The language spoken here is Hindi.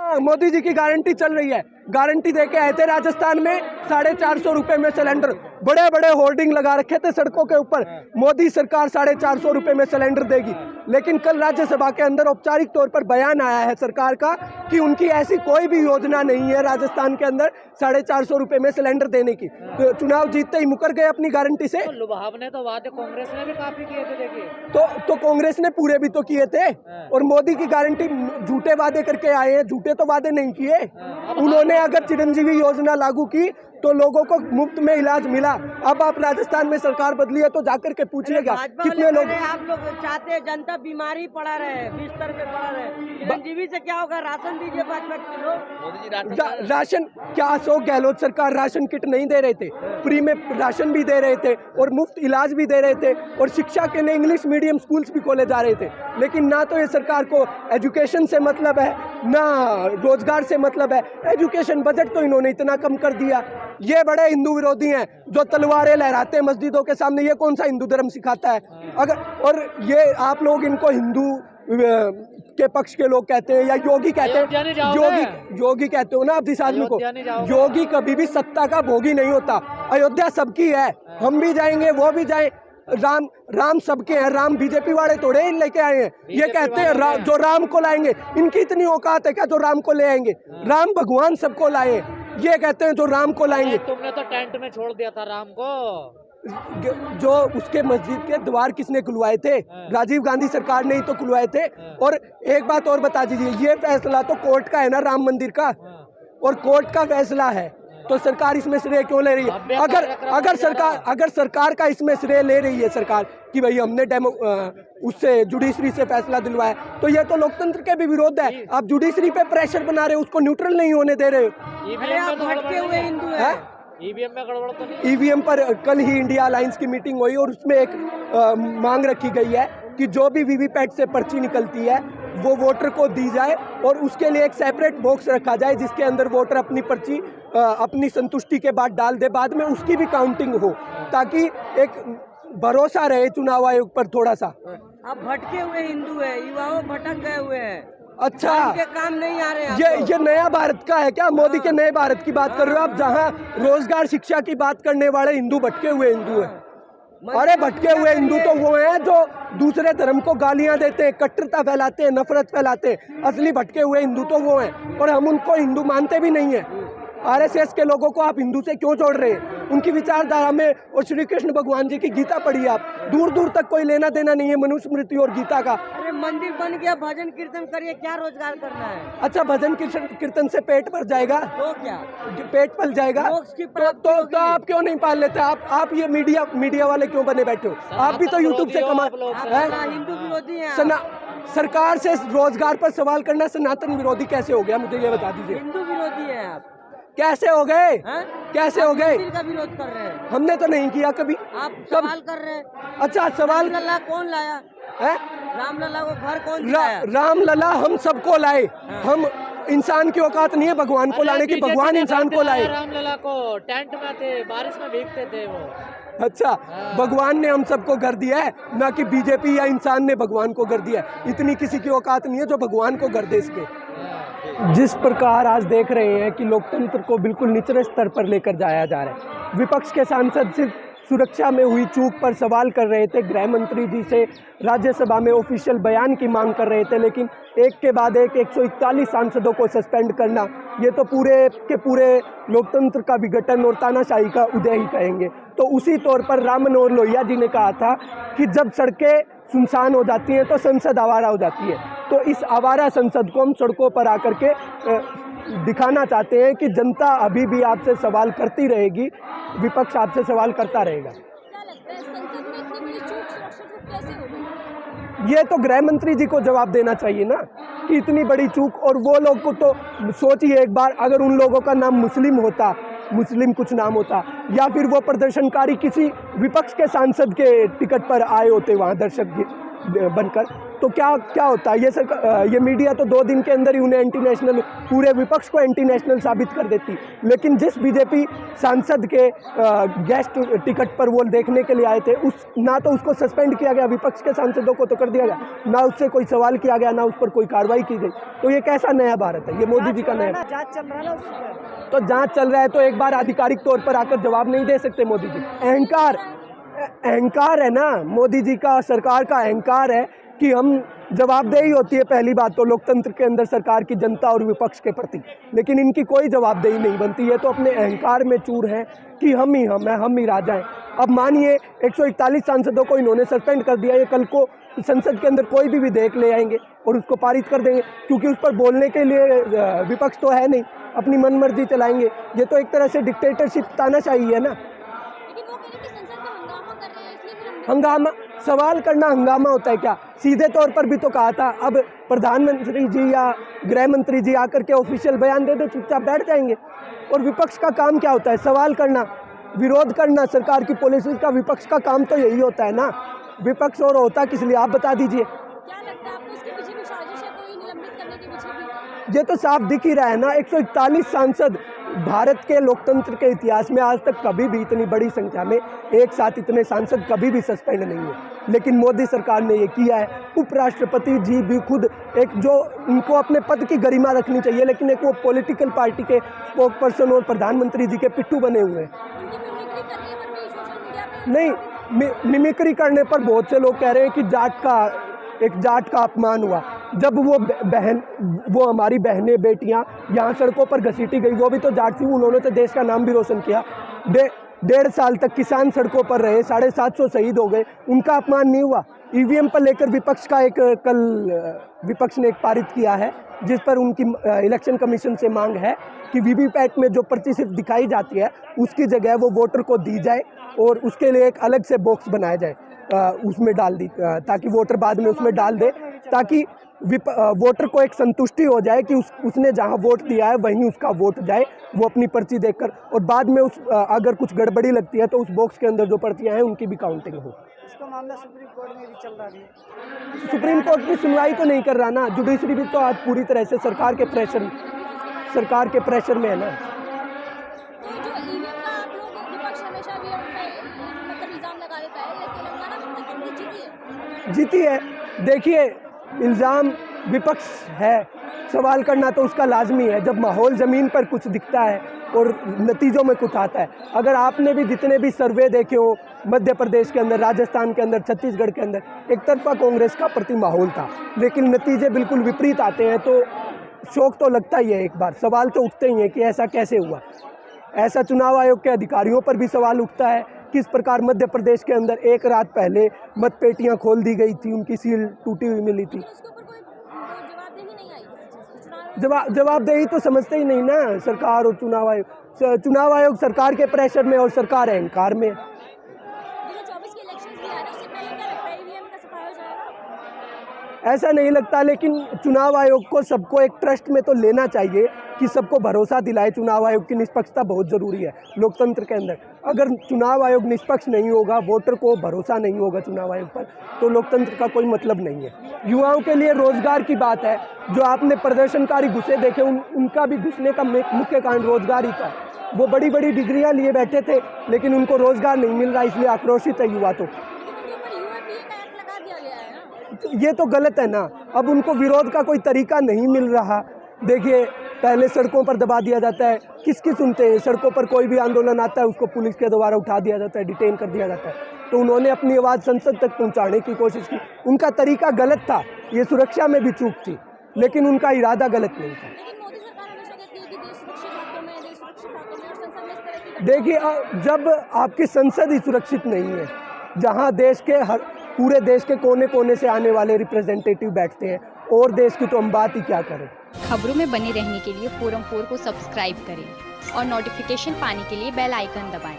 हाँ, मोदी जी की गारंटी चल रही है। गारंटी देके आए थे राजस्थान में 450 रुपए में सिलेंडर, बड़े बड़े होर्डिंग लगा रखे थे सड़कों के ऊपर, मोदी सरकार 450 रुपए में सिलेंडर देगी। लेकिन कल राज्यसभा के अंदर औपचारिक तौर पर बयान आया है सरकार का कि उनकी ऐसी कोई भी योजना नहीं है राजस्थान के अंदर 450 रुपए में सिलेंडर देने की। तो चुनाव जीतते ही मुकर गए अपनी गारंटी से। तो लुभावने तो वादे कांग्रेस ने भी काफी किए थे, देखिए। तो कांग्रेस ने पूरे भी तो किए थे, और मोदी की गारंटी झूठे वादे करके आए हैं, झूठे तो वादे नहीं किए। उन्होंने अगर चिरंजीवी योजना लागू की तो लोगों को मुफ्त में इलाज मिला। अब आप राजस्थान में सरकार बदली है तो जाकर के पूछिएगा कितने लोग। आप लोग चाहते हैं जनता बीमारी पड़ा रहे, बिस्तर पे पड़ा रहे, चिरंजीवी से क्या होगा? राशन दीजिए 5-5 किलो। राशन क्या अशोक गहलोत सरकार राशन किट नहीं दे रहे थे? फ्री में राशन भी दे रहे थे और मुफ्त इलाज भी दे रहे थे, और शिक्षा के लिए इंग्लिश मीडियम स्कूल्स भी खोले जा रहे थे। लेकिन ना तो ये सरकार को एजुकेशन से मतलब है, ना रोजगार से मतलब है। एजुकेशन बजट तो इन्होंने इतना कम कर दिया। ये बड़े हिंदू विरोधी हैं जो तलवारें लहराते हैं मस्जिदों के सामने। ये कौन सा हिंदू धर्म सिखाता है? अगर और ये आप लोग इनको हिंदू के पक्ष के लोग कहते हैं या योगी कहते हैं, योगी कहते हो ना आप जिस आदमी को। योगी कभी भी सत्ता का भोगी नहीं होता। अयोध्या सबकी है, हम भी जाएंगे, वो भी जाए। राम सबके हैं, राम बीजेपी वाले थोड़े ही लेके आए हैं। ये कहते हैं जो राम को लाएंगे। इनकी इतनी औकात है क्या जो राम को ले आएंगे? राम भगवान सबको लाए, ये कहते हैं जो राम को लाएंगे। तुमने तो टेंट में छोड़ दिया था राम को। जो उसके मस्जिद के द्वार किसने खुलवाए थे? राजीव गांधी सरकार ने ही तो खुलवाए थे। और एक बात और बता दीजिए, ये फैसला तो कोर्ट का है ना, राम मंदिर का, और कोर्ट का फैसला है, तो सरकार इसमें श्रेय क्यों ले रही है? अगर सरकार का इसमें श्रेय ले रही है सरकार कि भाई हमने उससे जुडिशरी से फैसला दिलवाया, तो ये तो लोकतंत्र के भी विरोध है। आप जुडिशरी पे प्रेशर बना रहे हो, उसको न्यूट्रल नहीं होने दे रहे हो। भटके हुए हिंदू है। ईवीएम में गड़बड़ तो नहीं? ईवीएम पर कल ही इंडिया अलायंस की मीटिंग हुई और उसमें एक मांग रखी गई है कि जो भी वीवीपैट से पर्ची निकलती है वो वोटर को दी जाए, और उसके लिए एक सेपरेट बॉक्स रखा जाए जिसके अंदर वोटर अपनी पर्ची अपनी संतुष्टि के बाद डाल दे, बाद में उसकी भी काउंटिंग हो, ताकि एक भरोसा रहे चुनाव आयोग पर थोड़ा सा। अब भटके हुए हिंदू है, युवाओं भटक गए हुए हैं। अच्छा, के काम नहीं आ रहे हैं। ये नया भारत का है क्या? मोदी के नए भारत की बात कर रहे हो आप, जहाँ रोजगार शिक्षा की बात करने वाले हिंदू भटके हुए हिंदू हैं। अरे भटके हुए हिंदू तो वो हैं जो दूसरे धर्म को गालियां देते हैं, कट्टरता फैलाते हैं, नफरत फैलाते हैं। असली भटके हुए हिंदू तो वो हैं, और हम उनको हिंदू मानते भी नहीं हैं। आरएसएस के लोगों को आप हिंदू से क्यों जोड़ रहे हैं? उनकी विचारधारा में, और श्री कृष्ण भगवान जी की गीता पढ़िए आप, दूर दूर तक कोई लेना देना नहीं है मनुस्मृति और गीता का। अरे मंदिर बन गया, भजन कीर्तन करिए, क्या रोजगार करना है? अच्छा, भजन कीर्तन से पेट भर जाएगा? तो क्या पेट पल जाएगा? तो आप क्यों नहीं पाल लेते? आप ये मीडिया वाले क्यों बने बैठे हो? आप भी तो यूट्यूब से कमा। हिंदू विरोधी हैं। सरकार से रोजगार पर सवाल करना सनातन विरोधी कैसे हो गया? मुझे ये बता दीजिए। हिंदू विरोधी है आप। कैसे हो गए? कैसे हो गए? का विरोध कर रहे हैं। हमने तो नहीं किया कभी। आप सवाल कर रहे हैं। अच्छा, सवाल रामलला कौन लाया है? रामलला को घर कौन लाया? रामलला हम सबको लाए। हम इंसान की औकात नहीं है भगवान को लाने की, भगवान इंसान को लाए। रामलला को टेंट में थे, बारिश में भीगते थे वो। अच्छा, भगवान ने हम सबको घर दिया है, ना कि बीजेपी या इंसान ने भगवान को घर दिया है। इतनी किसी की औकात नहीं है जो भगवान को घर दे सके। जिस प्रकार आज देख रहे हैं कि लोकतंत्र को बिल्कुल निचले स्तर पर लेकर जाया जा रहा है। विपक्ष के सांसद सिर्फ सुरक्षा में हुई चूक पर सवाल कर रहे थे, गृह मंत्री जी से राज्यसभा में ऑफिशियल बयान की मांग कर रहे थे, लेकिन एक के बाद एक 141 सांसदों को सस्पेंड करना, ये तो पूरे के पूरे लोकतंत्र का विघटन और तानाशाही का उदय ही कहेंगे। तो उसी तौर पर राम मनोहर लोहिया जी ने कहा था कि जब सड़कें सुनसान हो जाती हैं तो संसद आवारा हो जाती है। तो इस आवारा संसद को हम सड़कों पर आकर के दिखाना चाहते हैं कि जनता अभी भी आपसे सवाल करती रहेगी, विपक्ष आपसे सवाल करता रहेगा। क्या लगता है संसद में इतनी बड़ी चूक सुरक्षा चूक कैसे हो गई? ये तो गृह मंत्री जी को जवाब देना चाहिए ना कि इतनी बड़ी चूक। और वो लोग को तो सोचिए एक बार, अगर उन लोगों का नाम मुस्लिम होता, मुस्लिम कुछ नाम होता, या फिर वो प्रदर्शनकारी किसी विपक्ष के सांसद के टिकट पर आए होते वहाँ दर्शक बनकर, तो क्या क्या होता है, ये मीडिया तो 2 दिन के अंदर ही उन्हें एंटी नेशनल, पूरे विपक्ष को एंटी नेशनल साबित कर देती। लेकिन जिस बीजेपी सांसद के गेस्ट टिकट पर वो देखने के लिए आए थे, ना तो उसको सस्पेंड किया गया, विपक्ष के सांसदों को तो कर दिया गया, ना उससे कोई सवाल किया गया, ना उस पर कोई कार्रवाई की गई। तो ये कैसा नया भारत है? ये मोदी जी का नया, जांच चल रहा है ना उसका। तो जांच चल रहा है तो एक बार आधिकारिक तौर पर आकर जवाब नहीं दे सकते मोदी जी? अहंकार है ना मोदी जी का, सरकार का अहंकार है कि हम जवाबदेही होती है पहली बात तो लोकतंत्र के अंदर सरकार की जनता और विपक्ष के प्रति, लेकिन इनकी कोई जवाबदेही नहीं बनती है। तो अपने अहंकार में चूर हैं कि हम ही राजा हैं। अब मानिए 141 सांसदों को इन्होंने सस्पेंड कर दिया, ये कल को संसद के अंदर कोई भी विधेयक ले आएंगे और उसको पारित कर देंगे, क्योंकि उस पर बोलने के लिए विपक्ष तो है नहीं, अपनी मनमर्जी चलाएंगे। ये तो एक तरह से डिक्टेटरशिप, तानाशाही है ना। लेकिन वो कह रहे हैं कि संसद में हंगामा कर रहे हैं, इसलिए फिर हम हंगामा, सवाल करना हंगामा होता है क्या? सीधे तौर पर भी तो कहा था, अब प्रधानमंत्री जी या गृह मंत्री जी आकर के ऑफिशियल बयान दे दो, चुपचाप बैठ जाएंगे। और विपक्ष का काम क्या होता है? सवाल करना, विरोध करना सरकार की पॉलिसी का। विपक्ष का काम तो यही होता है ना। विपक्ष और होता किस लिए, आप बता दीजिए। क्या लगता है आपको इसके पीछे भी साजिश है, कोई निलंबित करने के पीछे भी? ये तो साफ दिख ही रहा है ना। 141 सांसद, भारत के लोकतंत्र के इतिहास में आज तक कभी भी इतनी बड़ी संख्या में एक साथ इतने सांसद कभी भी सस्पेंड नहीं हुए, लेकिन मोदी सरकार ने ये किया है। उपराष्ट्रपति जी भी खुद एक, जो उनको अपने पद की गरिमा रखनी चाहिए, लेकिन एक वो पॉलिटिकल पार्टी के स्पोक पर्सन और प्रधानमंत्री जी के पिट्ठू बने हुए हैं। उनकी मिमिक्री करने पर भी सोशल मीडिया पे नहीं, मिमिक्री करने पर बहुत से लोग कह रहे हैं कि जाट का अपमान हुआ। जब वो हमारी बहनें बेटियां यहाँ सड़कों पर घसीटी गई, वो भी तो जाट थी, उन्होंने तो देश का नाम भी रोशन किया। 1.5 साल तक किसान सड़कों पर रहे, 750 शहीद हो गए, उनका अपमान नहीं हुआ। ईवीएम पर लेकर विपक्ष का कल विपक्ष ने एक पारित किया है, जिस पर उनकी इलेक्शन कमीशन से मांग है कि वीवीपैट में जो पर्ची सिर्फ दिखाई जाती है उसकी जगह वो वोटर को दी जाए और उसके लिए एक अलग से बॉक्स बनाया जाए, उसमें डाल दी, ताकि वोटर बाद में उसमें डाल दे, ताकि वोटर को एक संतुष्टि हो जाए कि उसने जहां वोट दिया है वहीं उसका वोट जाए, वो अपनी पर्ची देखकर, और बाद में अगर कुछ गड़बड़ी लगती है तो उस बॉक्स के अंदर जो पर्चियां हैं उनकी भी काउंटिंग हो। इसका मामला सुप्रीम कोर्ट में भी चल रहा है। सुप्रीम कोर्ट भी सुनवाई तो नहीं कर रहा ना। जुडिशरी भी तो आज पूरी तरह से सरकार के प्रेशर में है ना। तो जो ईवीएम का आप लोग विपक्ष हमेशा ईवीएम पे मतलब इल्जाम लगा देता है, लेकिन तेलंगाना में तो कितनी जीती है? देखिए, इल्ज़ाम विपक्ष है, सवाल करना तो उसका लाजमी है जब माहौल ज़मीन पर कुछ दिखता है और नतीजों में कुछ आता है। अगर आपने भी जितने भी सर्वे देखे हो मध्य प्रदेश के अंदर, राजस्थान के अंदर, छत्तीसगढ़ के अंदर, एक तरफा कांग्रेस का प्रति माहौल था, लेकिन नतीजे बिल्कुल विपरीत आते हैं, तो शौक तो लगता ही है। एक बार सवाल तो उठते ही हैं कि ऐसा कैसे हुआ। ऐसा चुनाव आयोग के अधिकारियों पर भी सवाल उठता है, किस प्रकार मध्य प्रदेश के अंदर एक रात पहले मतपेटियां खोल दी गई थी, उनकी सील टूटी हुई मिली थी। उसके ऊपर कोई जवाबदेही नहीं आई किसी चीज़ की? जवाबदेही तो समझते ही नहीं ना सरकार और चुनाव आयोग। चुनाव आयोग सरकार के प्रेशर में और सरकार अहंकार में। 2024 के इलेक्शन भी आ रहे हैं, उससे पहले क्या लगता है ईवीएम का सफाया हो जाएगा? ऐसा नहीं लगता, लेकिन चुनाव आयोग को सबको एक ट्रस्ट में तो लेना चाहिए कि सबको भरोसा दिलाए। चुनाव आयोग की निष्पक्षता बहुत ज़रूरी है लोकतंत्र के अंदर। अगर चुनाव आयोग निष्पक्ष नहीं होगा, वोटर को भरोसा नहीं होगा चुनाव आयोग पर, तो लोकतंत्र का कोई मतलब नहीं है। युवाओं के लिए रोजगार की बात है, जो आपने प्रदर्शनकारी घुसे देखे, उनका भी घुसने का मुख्य कारण रोजगार ही था। वो बड़ी बड़ी डिग्रियां लिए बैठे थे, लेकिन उनको रोजगार नहीं मिल रहा, इसलिए आक्रोशित है युवा। तो ये तो गलत है ना। अब उनको विरोध का कोई तरीका नहीं मिल रहा। देखिए, पहले सड़कों पर दबा दिया जाता है, किसकी सुनते हैं? सड़कों पर कोई भी आंदोलन आता है उसको पुलिस के द्वारा उठा दिया जाता है, डिटेन कर दिया जाता है। तो उन्होंने अपनी आवाज़ संसद तक पहुंचाने की कोशिश की, उनका तरीका गलत था, ये सुरक्षा में भी चूक थी, लेकिन उनका इरादा गलत नहीं था। लेकिन मोदी सरकार हमेशा कहती है कि देश सुरक्षित हाथों में, देश सुरक्षित हाथों में, और संसद में इस तरह की देखिए, जब आपकी संसद ही सुरक्षित नहीं है, जहां देश के पूरे देश के कोने कोने से आने वाले रिप्रेजेंटेटिव बैठते हैं, और देश की तो हम बात ही क्या करें। खबरों में बने रहने के लिए फोरम 4 को सब्सक्राइब करें और नोटिफिकेशन पाने के लिए बेल आइकन दबाएं।